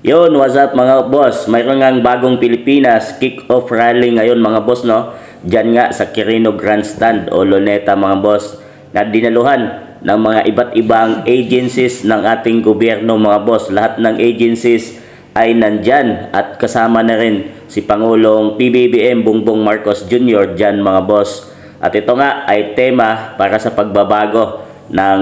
Yun, what's up mga boss? Mayroon ngang bagong Pilipinas kick-off rally ngayon mga boss, no? Diyan nga sa Quirino Grandstand o Luneta mga boss, na dinaluhan ng mga iba't ibang agencies ng ating gobyerno mga boss. Lahat ng agencies ay nandyan at kasama na rin si Pangulong PBBM Bongbong Marcos Jr. dyan mga boss. At ito nga ay tema para sa pagbabago ng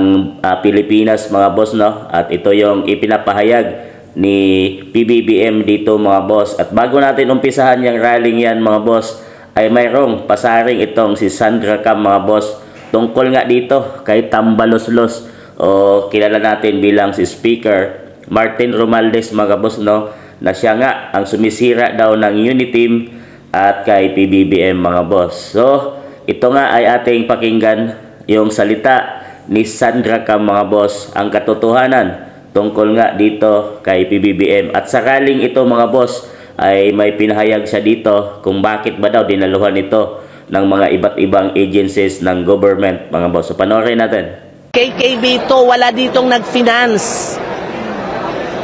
Pilipinas mga boss, no? At ito yung ipinapahayag ni PBBM dito mga boss. At bago natin umpisahan yung rallying yan mga boss, ay mayroong pasaring itong si Sandra Cam mga boss, tungkol nga dito kay Tambaloslos o kilala natin bilang si Speaker Martin Romualdez mga boss, no? Na siya nga ang sumisira daw ng Uniteam at kay PBBM mga boss. So ito nga ay ating pakinggan yung salita ni Sandra Cam mga boss, ang katotohanan tungkol nga dito kay PBBM. At sa rallying ito mga boss ay may pinahayag siya dito kung bakit ba daw dinaluhan ito ng mga iba't ibang agencies ng government mga boss. So panoorin natin. KKB ito, wala ditong nag-finance.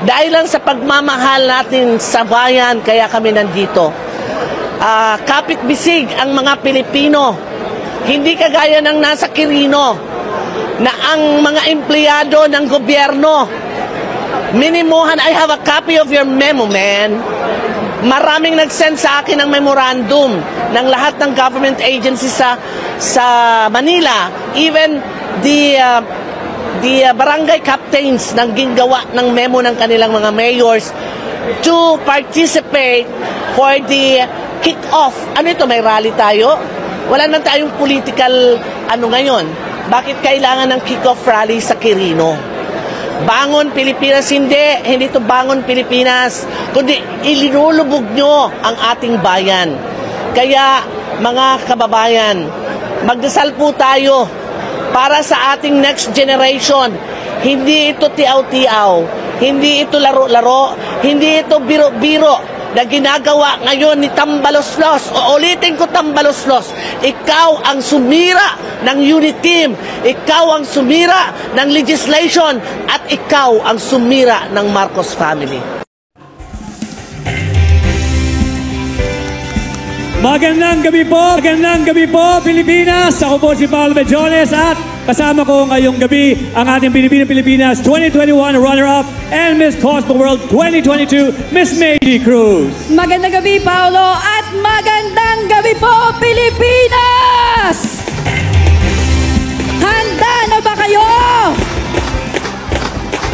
Dahil lang sa pagmamahal natin sa bayan, kaya kami nandito. Kapit-bisig ang mga Pilipino. Hindi kagaya ng nasa Quirino na ang mga empleyado ng gobyerno minimuhan. I have a copy of your memo, man. Maraming nag-send sa akin ng memorandum ng lahat ng government agencies sa Manila. Even the barangay captains nang gingawa ng memo ng kanilang mga mayors to participate for the kick-off. Ano ito? May rally tayo? Wala naman tayong political ngayon. Bakit kailangan ng kick-off rally sa Quirino? Bangon Pilipinas, hindi ito Bangon Pilipinas, kundi ilulubog nyo ang ating bayan. Kaya mga kababayan, magdasal po tayo para sa ating next generation. Hindi ito tiaw-tiaw, hindi ito laro-laro, hindi ito biro-biro na ginagawa ngayon ni Tambaloslos. O ulitin ko, Tambaloslos, ikaw ang sumira ng Uniteam, ikaw ang sumira ng legislation, at ikaw ang sumira ng Marcos family. Magandang gabi po Pilipinas. Ako po si Paolo Bejones at kasama ko ngayong gabi ang ating Pilipinas 2021 runner-up and Miss Cosmo World 2022, Miss Maydi Cruz. Magandang gabi, Paolo, at magandang gabi po, Pilipinas! Handa na ba kayo?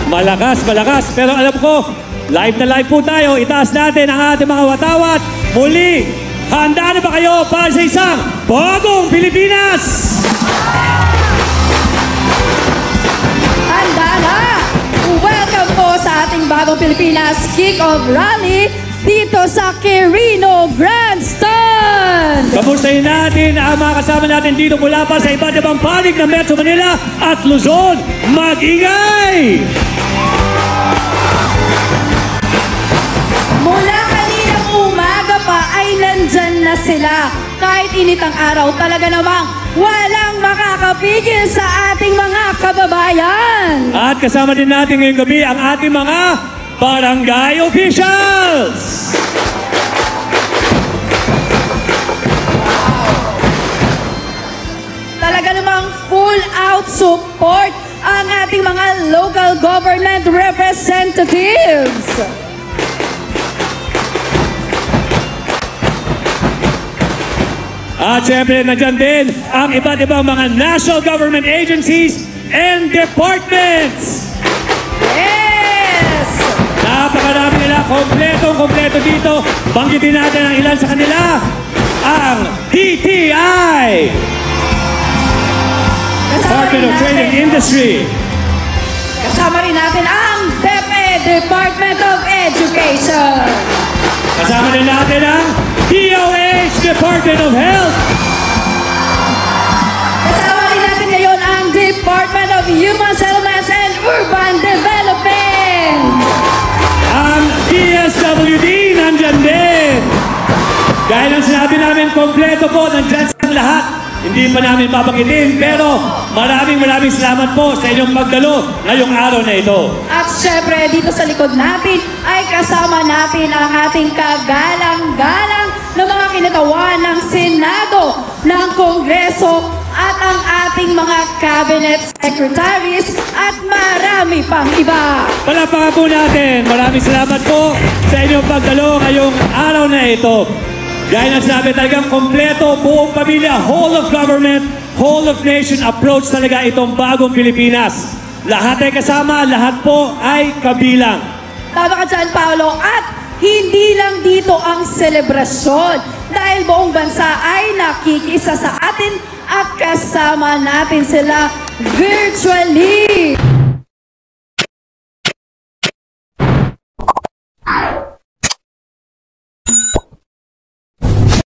Malakas, pero alam ko, live na live po tayo. Itaas natin ang ating mga watawat. Muli, handa na ba kayo para sa isang bagong Pilipinas? Handa na! Welcome po sa ating bagong Pilipinas Kick-Off Rally dito sa Quirino Grandstand! Kamustahin natin ang mga kasama natin dito mula pa sa iba't ibang panig ng Metro Manila at Luzon. Mag-ingay! Mula kaninang umaga pa ay nandyan na sila. Kahit init ang araw, talaga namang walang makakapigil sa ating mga kababayan. At kasama din natin ngayong gabi ang ating mga barangay officials. Talaga namang full out support ang ating mga local government representatives. At syempre, nandyan din ang iba't ibang mga national government agencies and departments. Yes! Napakarami nila, kompleto dito. Banggitin natin ang ilan sa kanila. Ang DTI, Department of Trade and Industry. Kasama rin natin ang DepEd, Department of Education. Kasama rin natin ang DOH, Department of Health. Kasama rin natin ngayon ang Department of Human Settlements and Urban Development. Ang DSWD nandyan din. Gaya ng sinabi namin, kompleto po, nandyan sa lahat hindi pa namin babanggitin, pero maraming salamat po sa inyong pagdalo ngayong araw na ito. At syempre, dito sa likod natin ay kasama natin ang ating kagalang-galang na mga kinatawan ng Senado, ng Kongreso, at ang ating mga cabinet secretaries at marami pang iba. Palakpakan po natin. Maraming salamat po sa inyong pagdalo ngayong araw na ito. Gaya ng sabi, talagang kompleto, buong pamilya, whole of government, whole of nation approach talaga itong bagong Pilipinas. Lahat ay kasama, lahat po ay kabilang. Tama ka dyan, Paolo. At hindi lang dito ang selebrasyon dahil buong bansa ay nakikisa sa atin at kasama natin sila virtually.